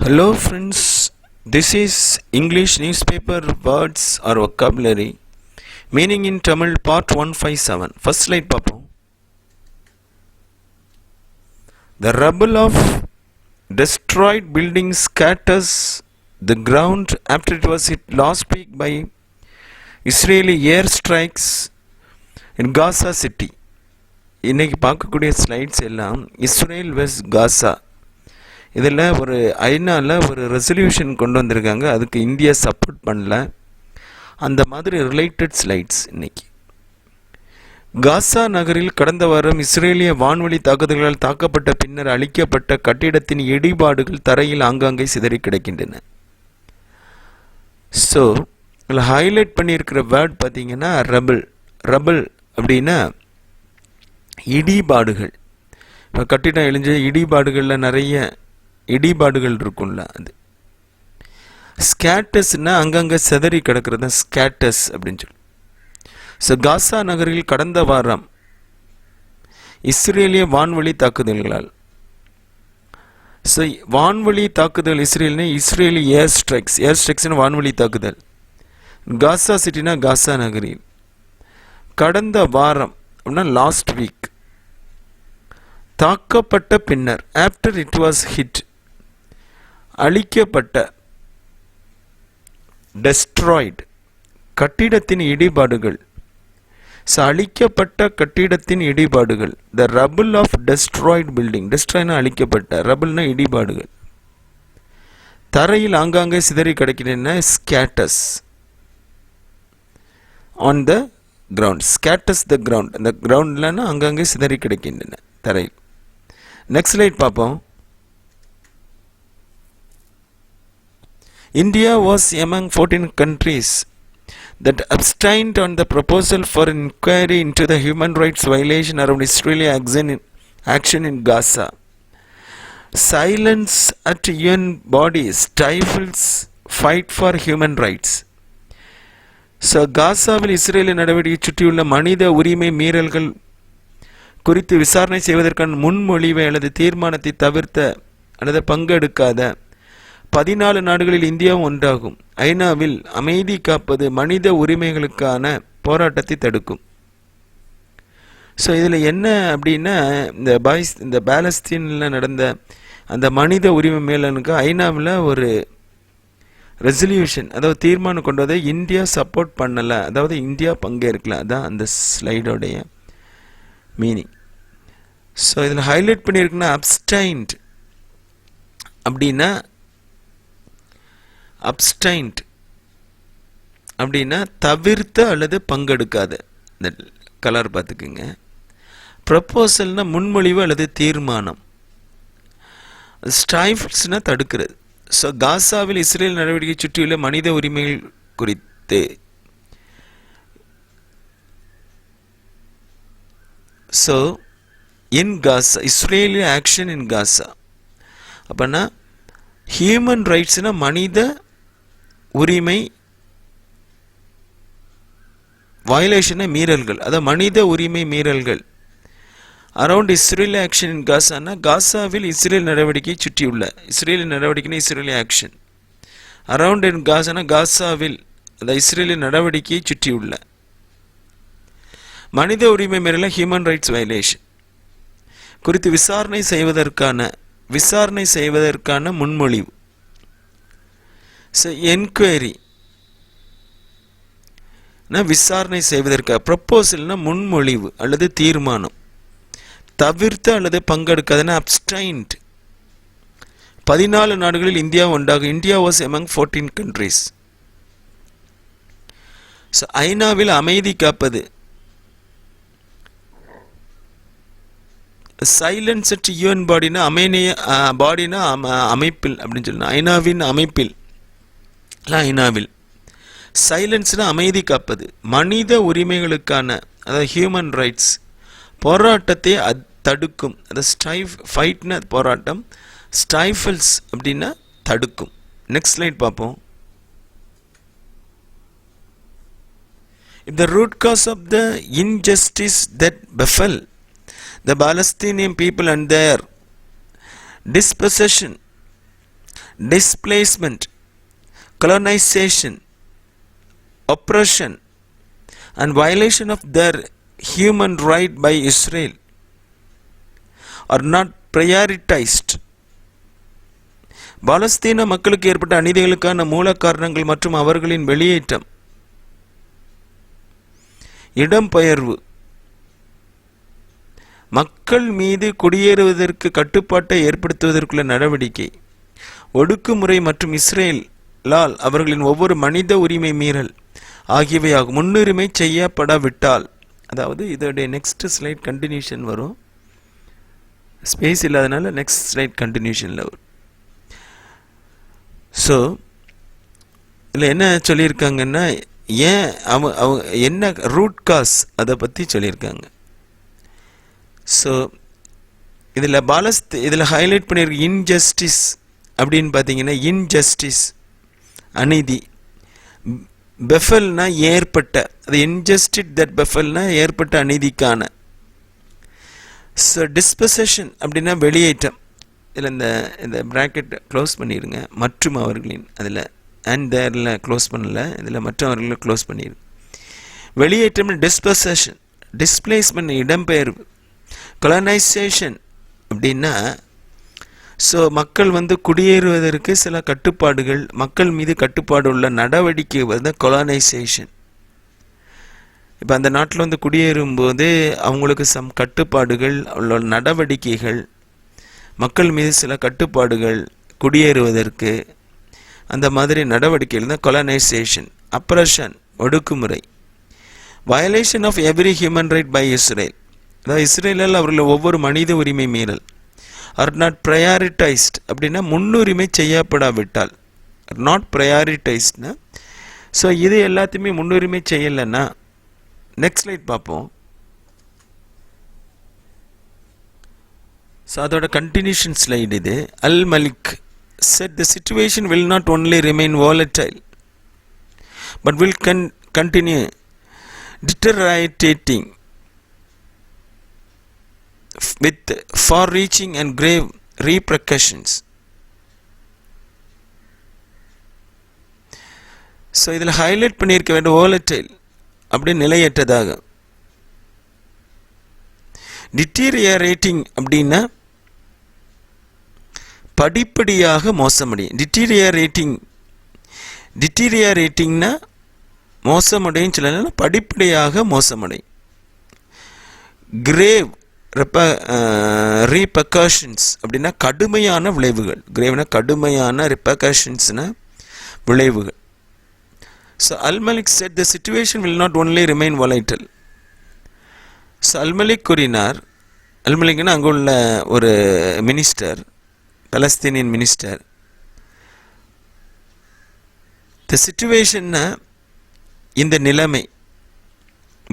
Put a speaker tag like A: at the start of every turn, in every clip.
A: Hello friends, this is English newspaper words or vocabulary meaning in Tamil part 157. First slide papom. The rubble of destroyed buildings scatters the ground after it was hit last week by Israeli airstrikes in Gaza city. இன்னைக்கு பார்க்கக்கூடிய slides எல்லாம் Israel வெஸ் காசா. இதில் ஒரு ஐநாவில் ஒரு resolution கொண்டு வந்திருக்காங்க, அதுக்கு இந்தியா சப்போர்ட் பண்ணல. அந்த மாதிரி ரிலேட்டட் ஸ்லைட்ஸ் இன்னைக்கு. காசா நகரில் கடந்த வாரம் இஸ்ரேலிய வான்வழி தாக்குதல்களால் தாக்கப்பட்ட பின்னர் அழிக்கப்பட்ட கட்டிடத்தின் இடிபாடுகள் தரையில் ஆங்காங்கே சிதறி கிடக்கின்றன. ஸோ இதில் ஹைலைட் பண்ணியிருக்கிற வேர்ட் பார்த்தீங்கன்னா ரபிள். ரபிள் அப்படின்னா இடிபாடுகள். இப்போ கட்டிடம் இழிஞ்ச இடிபாடுகளில் நிறைய இடிபாடுகள் இருக்கும்ல, அது. ஸ்கேட்டஸ்னால் அங்கங்கே சிதறி கிடக்கிறது தான் ஸ்கேட்டஸ் அப்படின்னு சொல்லி. ஸோ காசா நகரில் கடந்த வாரம் இஸ்ரேலிய வான்வழி தாக்குதல்களால், ஸோ வான்வழி தாக்குதல் இஸ்ரேல்னா இஸ்ரேலி ஏர்ஸ்ட்ரைக்ஸ்னு வான்வழி தாக்குதல். காசா சிட்டினா காசா நகரில் கடந்த வாரம் அப்படின்னா லாஸ்ட் வீக் தாக்கப்பட்ட பின்னர் ஆஃப்டர் இட் வாஸ் ஹிட் அழிக்கப்பட்ட டெஸ்ட்ராய்டு கட்டிடத்தின் இடிபாடுகள். ஸோ அழிக்கப்பட்ட கட்டிடத்தின் இடிபாடுகள். The rubble of destroyed building. டெஸ்ட்ராய்னா அழிக்கப்பட்ட, ரபிள்னா இடிபாடுகள் தரையில் ஆங்காங்கே சிதறி கிடக்கின்றன. Scatters on the ground. Scatters the ground. அந்த கிரவுண்ட்லன்னா அங்கங்கே சிதறி கிடக்கின்றன தரையில். நெக்ஸ்ட் ஸ்லைட் பார்ப்போம். India was among 14 countries that abstained on the proposal for an inquiry into the human rights violation around Israeli action in Gaza. Silence at UN bodies stifles fight for human rights. So காசாவில் இஸ்ரேலிய நடவடிக்கை சுற்றியுள்ள மனித உரிமை மீறல்கள் குறித்து விசாரணை செய்வதற்கான முன்மொழிவை அல்லது தீர்மானத்தை தவிர்த்த அல்லது பங்கெடுக்காத 14 நாடுகளில் இந்தியாவும் ஒன்றாகும். ஐநாவில் அமைதி காப்பது மனித உரிமைகளுக்கான போராட்டத்தை தடுக்கும். ஸோ இதில் என்ன அப்படின்னா, இந்த பாலஸ்தீனில் நடந்த அந்த மனித உரிமை மேலனுக்கு ஐநாவில் ஒரு ரெசல்யூஷன், அதாவது தீர்மானம் கொண்டு வதை இந்தியா சப்போர்ட் பண்ணலை, அதாவது இந்தியா பங்கேற்கல. அதான் அந்த ஸ்லைடோடைய மீனிங். ஸோ இதில் ஹைலைட் பண்ணியிருக்குன்னா அப்ஸ்டைன்ட் அப்படின்னா, அப்ஸ்டைன்ட் அப்படின்னா தவிர்த்த அல்லது பங்கெடுக்காத. இந்த கலர் பார்த்துக்குங்க. ப்ரப்போசல்னா முன்மொழிவு அல்லது தீர்மானம். ஸ்டைஃப்ஸ்னா தடுக்கிறது. ஸோ காசாவில் இஸ்ரேல் நடவடிக்கை சுற்றியுள்ள மனித உரிமைகள் குறித்து ஸோ இன் காசா இஸ்ரேலிய ஆக்ஷன் இன் காசா. அப்போனா ஹியூமன் ரைட்ஸ்னா மனித உரிமை வயலேஷனை மீறல்கள், அதாவது மனித உரிமை மீறல்கள் அரவுண்ட் இஸ்ரேல் ஆக்ஷன் இன் காசானா காசாவில் இஸ்ரேல் நடவடிக்கை சுற்றியுள்ள, இஸ்ரேலிய நடவடிக்கைனா இஸ்ரேலிய ஆக்ஷன். அரவுண்ட் இன் காசானா காசாவில் அந்த இஸ்ரேலிய நடவடிக்கையை சுற்றியுள்ள மனித உரிமை மீறல ஹியூமன் ரைட்ஸ் வயலேஷன் குறித்து விசாரணை செய்வதற்கான முன்மொழிவு. என்கொயரி விசாரணை செய்வதற்காக, ப்ரப்போசல்னா முன்மொழிவு அல்லது தீர்மானம், தவிர்த்து அல்லது பங்கெடுக்காதுன்னா அப்ஸ்டைன்ட். 14 நாடுகளில் இந்தியா ஒன்றாகும். India was among 14 countries. So ஐநாவில் அமைதி காப்பது. சைலன்ஸ் அட் யூஎன் பாடினா பாடினா அமைப்பில் அப்படின்னு சொல்லணும். ஐநாவின் அமைப்பில், ஐநாவில். சைலன்ஸ்னா அமைதி காப்பது. மனித உரிமைகளுக்கான, அதாவது ஹியூமன் ரைட்ஸ் போராட்டத்தை தடுக்கும். அதாவது ஃபைட்னா போராட்டம், ஸ்டைஃபிள்ஸ் அப்படின்னா தடுக்கும். நெக்ஸ்ட் ஸ்லைட் பார்ப்போம். If the root cause of the injustice that befell the Palestinian people and their dispossession displacement, colonization, oppression and violation of their human right by Israel are not prioritized. பாலஸ்தீன மக்களுக்கு ஏற்பட்ட அநீதிகளுக்கான மூல காரணங்கள் மற்றும் அவர்களின் வெளியேற்றம், இடம்பெயர்வு, மக்கள் மீது குடியேறுவதற்கு கட்டுப்பாட்டை ஏற்படுத்துவதற்குள்ள நடவடிக்கை, ஒடுக்குமுறை மற்றும் இஸ்ரேலால் அவர்களின் ஒவ்வொரு மனித உரிமை மீறல் ஆகியவையாகும். முன்னுரிமை செய்யப்படாவிட்டால், அதாவது இதோடைய நெக்ஸ்ட் ஸ்லைட் கண்டினியூஷன் வரும், ஸ்பேஸ் இல்லாதனால நெக்ஸ்ட் ஸ்லைட் கண்டினியூஷனில் வரும். ஸோ இதில் என்ன சொல்லியிருக்காங்கன்னா, ஏன் அவங்க என்ன ரூட் காஸ் அதை பற்றி சொல்லியிருக்காங்க. ஸோ இதில் ஹைலைட் பண்ணியிருக்க இன்ஜஸ்டிஸ் அப்படின்னு பார்த்தீங்கன்னா, இன்ஜஸ்டிஸ் அநீதி, பெஃபல்னா ஏற்பட்ட, அது இன்ஜஸ்டிட் தட் பெஃபல்னா ஏற்பட்ட அநீதிக்கான. ஸோ டிஸ்பொசஷன் அப்படின்னா வெளியேற்றம், இதில் இந்த ப்ராக்கெட் க்ளோஸ் பண்ணிடுங்க, மற்றும் அவர்களின், அதில் அண்ட் தேரில் க்ளோஸ் பண்ணல, இதில் மற்றவர்களை க்ளோஸ் பண்ணிடுங்க. வெளியேற்றம் டிஸ்பொசஷன், டிஸ்பிளேஸ்மெண்ட் இடம்பெயர்வு, கொலனைசேஷன் அப்படின்னா ஸோ மக்கள் குடியேறுவதற்கு சில கட்டுப்பாடுகள், மக்கள் மீது கட்டுப்பாடு உள்ள நடவடிக்கை கொலனைசேஷன். இப்போ அந்த நாட்டில் குடியேறும்போது அவங்களுக்கு சம் கட்டுப்பாடுகள் உள்ள நடவடிக்கைகள், மக்கள் மீது சில கட்டுப்பாடுகள் குடியேறுவதற்கு, அந்த மாதிரி நடவடிக்கைகள் தான் கொலனைசேஷன். அப்ரஷன் ஒடுக்குமுறை, violation of every human right by Israel, அதாவது இஸ்ரேலால் அவர்கள் ஒவ்வொரு மனித உரிமை மீறல். ஆர் நாட் ப்ரையாரிட்டைஸ்ட் அப்படின்னா முன்னுரிமை செய்யப்படாவிட்டால், நாட் ப்ரையாரிட்டைஸ்ட்னா ஸோ இது எல்லாத்தையுமே முன்னுரிமை செய்யலைன்னா. நெக்ஸ்ட் ஸ்லைட் பார்ப்போம். ஸோ அதோட கண்டினியூஷன் ஸ்லைடு இது. அல் Malik said the situation will not only remain volatile but will continue deteriorating with far-reaching and grave repercussions. So இதில் ஹைலைட் பண்ணியிருக்க வேண்டிய volatile அப்படி நிலையற்றதாக, டிட்டீரியரேட்டிங் அப்படின்னா படிப்படியாக மோசமடையும். டிட்டீரியரேட்டிங்னா மோசமடையும் சொல்லலாம், படிப்படியாக மோசமடையும். கிரேவ் ரீபர்கஷன்ஸ் அப்படின்னா கடுமையான விளைவுகள். கிரேவ்னா கடுமையான, ரிபர்கஷன்ஸ்னா விளைவுகள். So Al-Malik said the situation will not only remain volatile. So Al-Malik கூறினார், அல்-மலிக்னா அங்கே உள்ள ஒரு மினிஸ்டர், பலஸ்தீனியன் மினிஸ்டர். த சிச்சுவேஷன்னா இந்த நிலைமை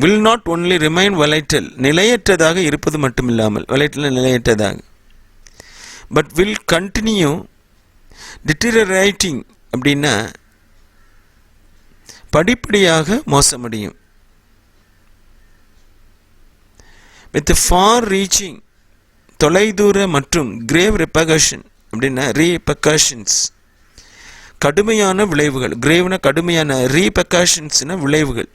A: will not only remain volatile, நிலையற்றதாக இருப்பது மட்டுமில்லாமல், volatile நிலையற்றதாக, but will continue deteriorating அப்படின்னா படிப்படியாக மோசமடையும். with far reaching தொலைதூர மற்றும் grave repercussion அப்படின்னா repercussions கடுமையான விளைவுகள். கிரேவ்னா கடுமையான, ரீபர்கஷன்ஸ்னா விளைவுகள்.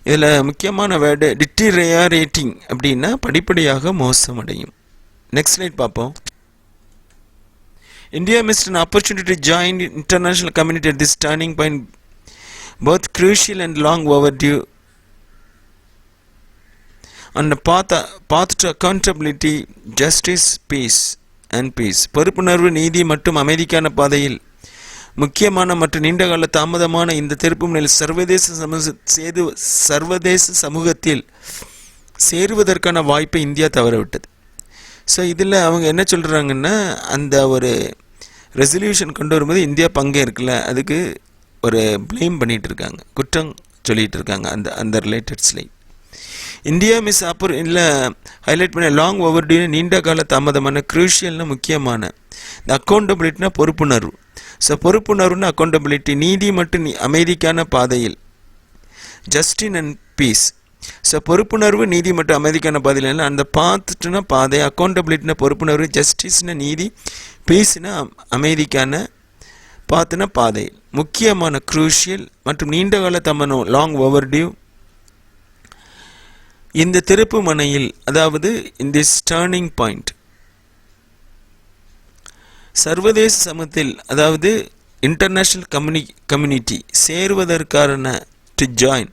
A: இதில் முக்கியமான வேர்டு டிட்டீரியரேட்டிங் அப்படின்னா படிப்படியாக மோசமடையும். நெக்ஸ்ட் ஸ்லைட் பார்ப்போம். India missed an opportunity to join the international community at this turning point, both crucial and long overdue, on the path to accountability, justice, peace and peace. பொறுப்புணர்வு, நீதி மற்றும் அமைதிக்கான பாதையில் முக்கியமான மற்றும் நீண்டகால தாமதமான இந்த திருப்பும் நிலை சர்வதேச சமூகத்தில் சேருவதற்கான வாய்ப்பை இந்தியா தவறவிட்டது. ஸோ இதில் அவங்க என்ன சொல்கிறாங்கன்னா, அந்த ஒரு ரெசல்யூஷன் கொண்டு வரும்போது இந்தியா பங்கே இருக்குல்ல, அதுக்கு ஒரு ப்ளேம் பண்ணிகிட்டு இருக்காங்க, குற்றம் சொல்லிகிட்டு இருக்காங்க. அந்த ரிலேட்டட் ஸ்லைட் இந்தியா மிஸ் இல்லை ஹைலைட் பண்ண லாங் ஓவர்டியூ, நீண்ட கால தாமதமான, க்ரூஷியல்னா முக்கியமான, இந்த அக்கௌண்டபிலிட்டினா பொறுப்புணர்வு. ஸோ பொறுப்புணர்வுன்னா அக்கௌண்டபிலிட்டி, நீதி மற்றும் அமைதிக்கான பாதையில், ஜஸ்டிஸ் அண்ட் பீஸ் ஸோ பொறுப்புணர்வு நீதி மற்றும் அமைதிக்கான பதில் என்ன? அந்த பாத்துனா பாதை, அக்கௌண்டபிலிட்டினா பொறுப்புணர்வு, ஜஸ்டிஸ்னா நீதி, பீஸ்னா அமைதிக்கான, பாத்துனா பாதை. முக்கியமான குரூஷியல் மற்றும் நீண்டகால தமனோ லாங் ஓவர்டியூ. இந்த திருப்பு முனையில், அதாவது in this turning point, சர்வதேச சமூகத்தில், அதாவது இன்டர்நேஷனல் கம்யூனிட்டி சேருவதற்கான டு ஜாயின்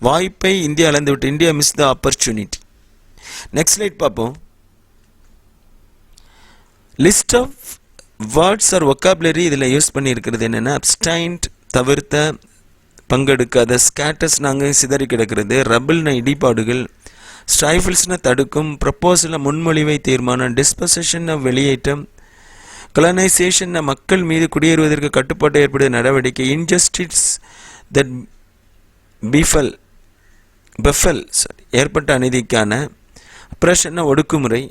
A: வாய்ப்பை இந்தியா இழந்துவிட்டு. India miss the opportunity. Next slide பார்ப்போம். List of words or vocabulary இதில் யூஸ் பண்ணியிருக்கிறது என்னென்னா, அப்ஸ்டைன்ட் தவிர்த்த, பங்கெடுக்காத, ஸ்கேட்டர்ஸ் நாங்கள் சிதறி கிடக்கிறது, ரபிள்னா இடிபாடுகள், ஸ்ட்ரைஃபிள்ஸ்னா தடுக்கும், ப்ரப்போசல் முன்மொழிவை தீர்மானம், டிஸ்பொசிஷன் வெளியேற்றம், கலனைசேஷன் மக்கள் மீது குடியேறுவதற்கு கட்டுப்பாடு ஏற்படுத்த நடவடிக்கை, இன்ஜஸ்டிஸ் தட் பெஃபல் ஏற்பட்ட அநீதிக்கான, அப்ரஷன் ஒடுக்குமுறை,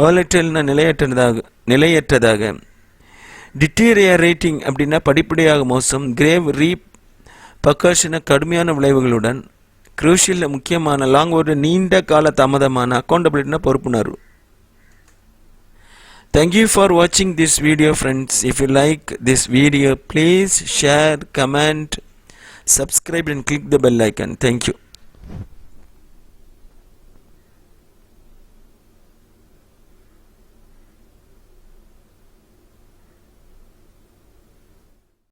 A: ஓலட்டல்னா நிலையற்றதாக, டிட்டீரியரேட்டிங் அப்படின்னா படிப்படியாக மோசம், கிரேவ் ரீபர்கஷன் கடுமையான விளைவுகளுடன், குரூஷியல் முக்கியமான, லாங் ஒரு நீண்ட கால தாமதமான, அக்கௌண்டபிலிட்டினா பொறுப்புணர்வு. Thank you for watching this video, friends. If you like this video, please share, comment, subscribe and click the bell icon. Thank you.